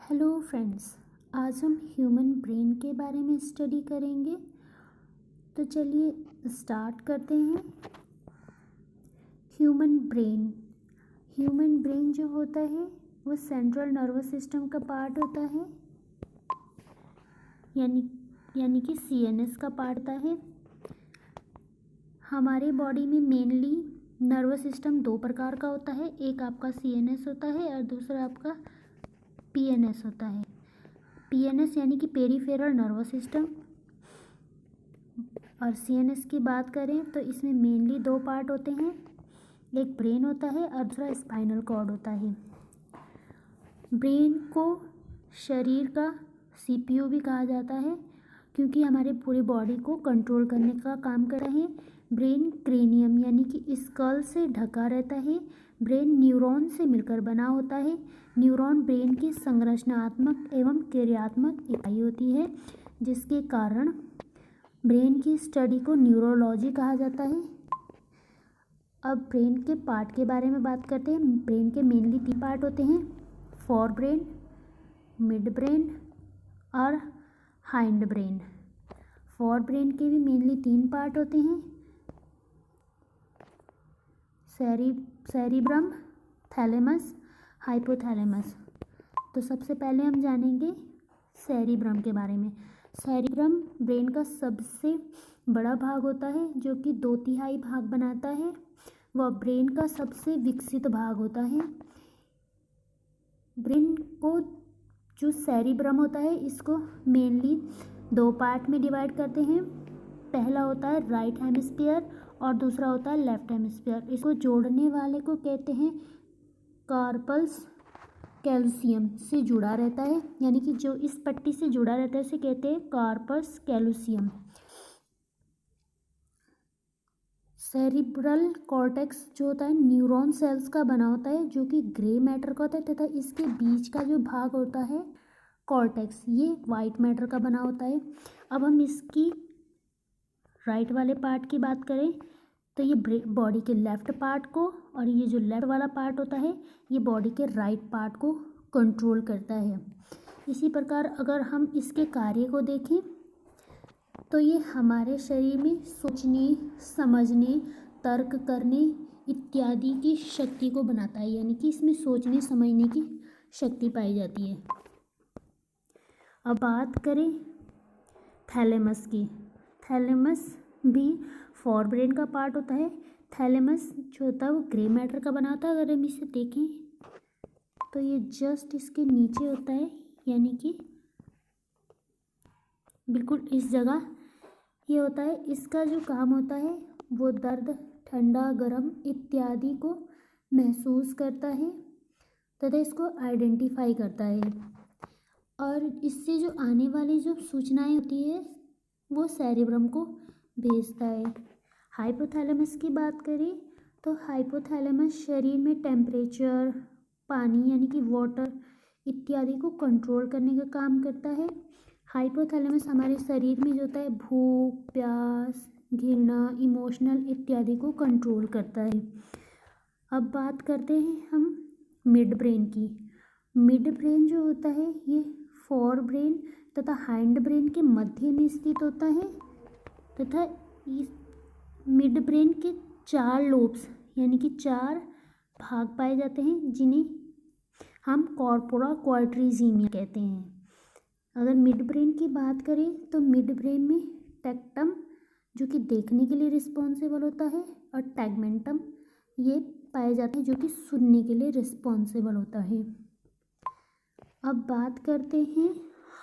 Hello friends, आज हम human brain के बारे में स्टडी करेंगे। तो चलिए स्टार्ट करते हैं। ह्यूमन ब्रेन जो होता है वो सेंट्रल नर्वस सिस्टम का पार्ट होता है, यानी कि सीएनएस का पार्ट होता है। हमारे बॉडी में मेनली नर्वस सिस्टम दो प्रकार का होता है, एक आपका सीएनएस होता है और दूसरा आपका पीएनएस होता है। पीएनएस यानी कि पेरिफेरल नर्वस सिस्टम, और सीएनएस की बात करें तो इसमें मेनली दो पार्ट होते हैं, एक ब्रेन होता है और दूसरा स्पाइनल कॉर्ड होता है। ब्रेन को शरीर का सीपीयू भी कहा जाता है क्योंकि हमारे पूरी बॉडी को कंट्रोल करने का काम करता है। ब्रेन क्रेनियम यानी कि स्कल से ढका रहता है। ब्रेन न्यूरॉन से मिलकर बना होता है। न्यूरॉन ब्रेन की संरचनात्मक एवं क्रियात्मक इकाई होती है, जिसके कारण ब्रेन की स्टडी को न्यूरोलॉजी कहा जाता है। अब ब्रेन के पार्ट के बारे में बात करते हैं। ब्रेन के मेनली 3 पार्ट होते हैं, फोर ब्रेन, मिड ब्रेन और हाइंड ब्रेन। फोर ब्रेन के भी मेनली 3 पार्ट होते हैं, सेरिब्रम, थैलेमस, हाइपोथैलेमस। तो सबसे पहले हम जानेंगे सेरिब्रम के बारे में। सेरिब्रम ब्रेन का सबसे बड़ा भाग होता है जो कि 2/3 भाग बनाता है। वह ब्रेन का सबसे विकसित भाग होता है। ब्रेन को जो सेरिब्रम होता है इसको मेनली 2 पार्ट में डिवाइड करते हैं। पहला होता है राइट हेमिस्फीयर और दूसरा होता है लेफ्ट हेमिस्फीयर। इसको जोड़ने वाले को कहते हैं कार्पल्स कैल्शियम से जुड़ा रहता है, यानी कि जो इस पट्टी से जुड़ा रहता है उसे कहते हैं कार्पस कैल्शियम। सेरिब्रल कॉर्टेक्स जो होता है न्यूरॉन सेल्स का बना होता है, जो कि ग्रे मैटर का होता है, तथा इसके बीच का जो भाग होता है कॉर्टेक्स, ये वाइट मैटर का बना होता है। अब हम इसकी राइट वाले पार्ट की बात करें तो ये बॉडी के लेफ्ट पार्ट को, और ये जो लेफ्ट वाला पार्ट होता है ये बॉडी के राइट पार्ट को कंट्रोल करता है। इसी प्रकार अगर हम इसके कार्य को देखें तो ये हमारे शरीर में सोचने, समझने, तर्क करने इत्यादि की शक्ति को बनाता है, यानी कि इसमें सोचने समझने की शक्ति पाई जाती है। अब बात करें थैलेमस की। थैलेमस भी फोर ब्रेन का पार्ट होता है। थैलेमस जो होता है वो ग्रे मैटर का बना होता है। अगर हम इसे देखें तो ये जस्ट इसके नीचे होता है, यानी कि बिल्कुल इस जगह ये होता है। इसका जो काम होता है वो दर्द, ठंडा, गर्म इत्यादि को महसूस करता है तथा इसको आइडेंटिफाई करता है, और इससे जो आने वाली जो सूचनाएं होती है वो सेरिब्रम को भेजता है। हाइपोथैलेमस की बात करें तो हाइपोथैलेमस शरीर में टेम्परेचर, पानी यानी कि वाटर इत्यादि को कंट्रोल करने का काम करता है। हाइपोथैलेमस हमारे शरीर में जो होता है भूख, प्यास, घृणा, इमोशनल इत्यादि को कंट्रोल करता है। अब बात करते हैं हम मिड ब्रेन की। मिड ब्रेन जो होता है ये फोर ब्रेन तथा हाइंड ब्रेन के मध्य में स्थित होता है, तथा इस मिड ब्रेन के 4 लोब्स यानी कि 4 भाग पाए जाते हैं, जिन्हें हम कॉर्पोरा क्वाड्रिजीमिया कहते हैं। अगर मिड ब्रेन की बात करें तो मिड ब्रेन में टेक्टम जो कि देखने के लिए रिस्पॉन्सिबल होता है, और टैगमेंटम ये पाए जाते हैं जो कि सुनने के लिए रिस्पॉन्सिबल होता है। अब बात करते हैं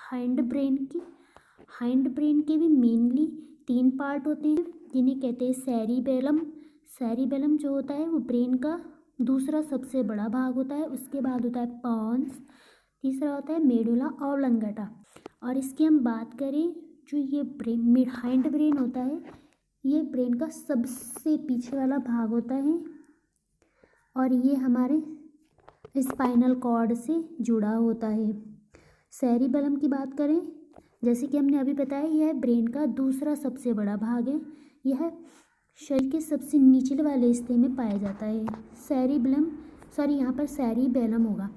हाइंड ब्रेन की। हाइंड ब्रेन के भी मेनली 3 पार्ट होते हैं, जिन्हें कहते हैं सेरिबेलम। सेरिबेलम जो होता है वो ब्रेन का दूसरा सबसे बड़ा भाग होता है। उसके बाद होता है पॉन्स, तीसरा होता है मेडुला ऑब्लंगेटा। और इसकी हम बात करें जो ये ब्रेन हाइंड ब्रेन होता है, ये ब्रेन का सबसे पीछे वाला भाग होता है, और ये हमारे स्पाइनल कॉर्ड से जुड़ा होता है। सेरिबेलम की बात करें, जैसे कि हमने अभी बताया, यह ब्रेन का दूसरा सबसे बड़ा भाग है। यह शरीर के सबसे निचले वाले हिस्से में पाया जाता है। यहाँ पर सेरिबेलम होगा।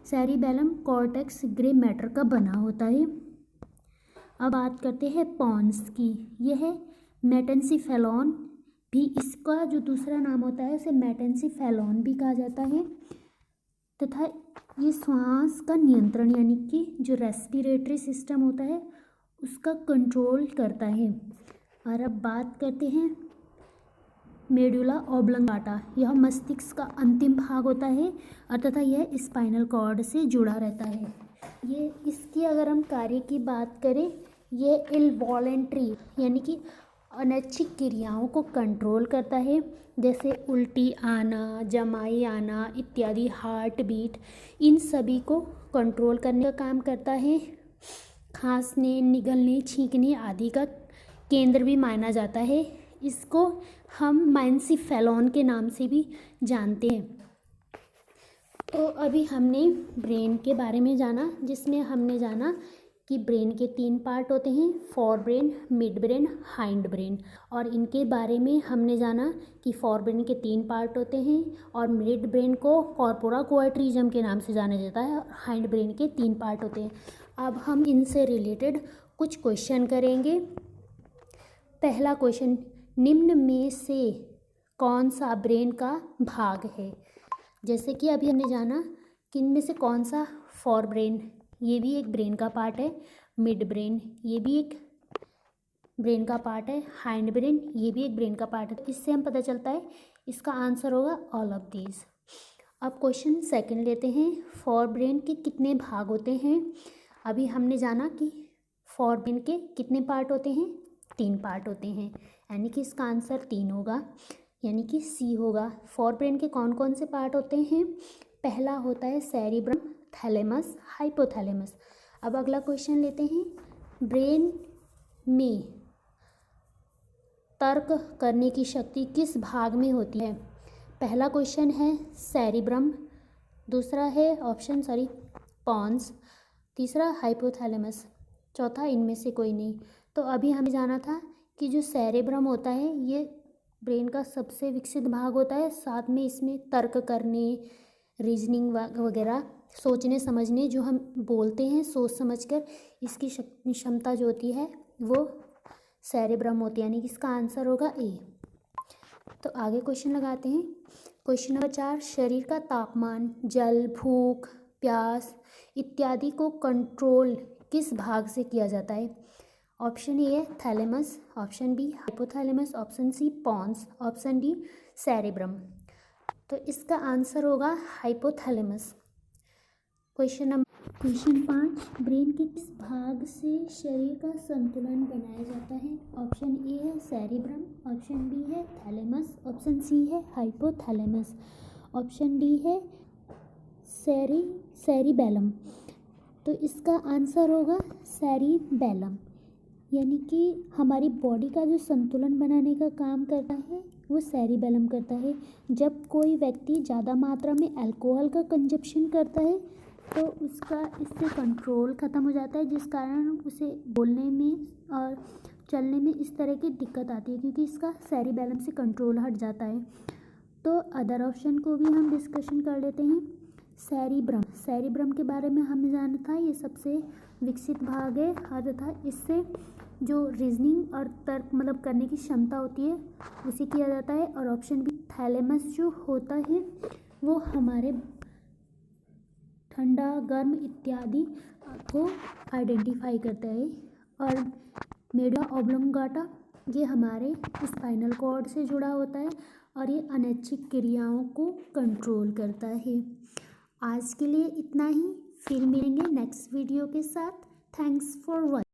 सेरिबेलम कॉर्टेक्स ग्रे मैटर का बना होता है। अब बात करते हैं पॉन्स की। यह है मेटेंसिफेलॉन, भी इसका जो दूसरा नाम होता है उसे मेटेंसिफेलॉन भी कहा जाता है, तथा ये श्वास का नियंत्रण यानी कि जो रेस्पिरेटरी सिस्टम होता है उसका कंट्रोल करता है। और अब बात करते हैं मेडुला ऑब्लंगाटा। यह मस्तिष्क का अंतिम भाग होता है और तथा यह स्पाइनल कॉर्ड से जुड़ा रहता है। ये इसकी अगर हम कार्य की बात करें, ये इनवॉलेंट्री यानी कि अनैच्छिक क्रियाओं को कंट्रोल करता है, जैसे उल्टी आना, जमाई आना इत्यादि, हार्ट बीट, इन सभी को कंट्रोल करने का काम करता है। खांसने, निगलने, छींकने आदि का केंद्र भी माना जाता है। इसको हम मेटेंसिफेलॉन के नाम से भी जानते हैं। तो अभी हमने ब्रेन के बारे में जाना, जिसमें हमने जाना कि ब्रेन के 3 पार्ट होते हैं, fore brain, mid brain, hind brain. और इनके बारे में हमने जाना कि फोर ब्रेन के 3 पार्ट होते हैं और मिड ब्रेन को कॉर्पोरा कोएट्रिजम के नाम से जाना जाता है और हाइंड ब्रेन के 3 पार्ट होते हैं। अब हम इनसे रिलेटेड कुछ क्वेश्चन करेंगे। पहला क्वेश्चन, निम्न में से कौन सा ब्रेन का भाग है? जैसे कि अभी हमने जाना कि इनमें से कौन सा फोर ब्रेन, ये भी एक ब्रेन का पार्ट है, मिड ब्रेन ये भी एक ब्रेन का पार्ट है, हाइंड ब्रेन ये भी एक ब्रेन का पार्ट है। इससे हम पता चलता है इसका आंसर होगा ऑल ऑफ दीज। अब क्वेश्चन सेकंड लेते हैं, फोर ब्रेन के कितने भाग होते हैं? अभी हमने जाना कि फोर ब्रेन के कितने पार्ट होते हैं? 3 पार्ट होते हैं, यानी कि इसका आंसर 3 होगा, यानी कि सी होगा। फोर ब्रेन के कौन कौन से पार्ट होते हैं? पहला होता है सेरिब्रम, थैलेमस, हाइपोथैलेमस। अब अगला क्वेश्चन लेते हैं, ब्रेन में तर्क करने की शक्ति किस भाग में होती है? पहला क्वेश्चन है सेरिब्रम, दूसरा है पॉन्स, तीसरा हाइपोथैलेमस, चौथा इनमें से कोई नहीं। तो अभी हमें जाना था कि जो सेरिब्रम होता है ये ब्रेन का सबसे विकसित भाग होता है, साथ में इसमें तर्क करने, रीजनिंग वगैरह, सोचने समझने, जो हम बोलते हैं सोच समझकर, इसकी क्षमता जो होती है वो सेरिब्रम होती है, यानी कि इसका आंसर होगा ए। तो आगे क्वेश्चन लगाते हैं। क्वेश्चन नंबर 4, शरीर का तापमान, जल, भूख, प्यास इत्यादि को कंट्रोल किस भाग से किया जाता है? ऑप्शन ए है thalamus, option B hypothalamus, option C pons, option D cerebrum. तो इसका आंसर होगा हाइपोथैलेमस। क्वेश्चन 5, ब्रेन के किस भाग से शरीर का संतुलन बनाया जाता है? ऑप्शन ए है सेरिब्रम, ऑप्शन बी है थैलेमस, ऑप्शन सी है हाइपोथैलेमस, ऑप्शन डी है सेरिबेलम। तो इसका आंसर होगा सेरिबेलम, यानी कि हमारी बॉडी का जो संतुलन बनाने का काम करता है वो सेरिबेलम करता है। जब कोई व्यक्ति ज़्यादा मात्रा में अल्कोहल का कंजप्शन करता है तो उसका इससे कंट्रोल ख़त्म हो जाता है, जिस कारण उसे बोलने में और चलने में इस तरह की दिक्कत आती है, क्योंकि इसका सेरिबेलम से कंट्रोल हट जाता है। तो अदर ऑप्शन को भी हम डिस्कशन कर लेते हैं। सेरिब्रम के बारे में हमें जाना था, ये सबसे विकसित भाग है तथा इससे जो रीजनिंग और तर्क मतलब करने की क्षमता होती है उसे किया जाता है। और ऑप्शन बी थैलेमस जो होता है वो हमारे ठंडा, गर्म इत्यादि को आइडेंटिफाई करता है। और मेडुला ऑब्लंगाटा ये हमारे स्पाइनल कॉर्ड से जुड़ा होता है और ये अनैच्छिक क्रियाओं को कंट्रोल करता है। आज के लिए इतना ही, फिर मिलेंगे नेक्स्ट वीडियो के साथ। Thanks for watching.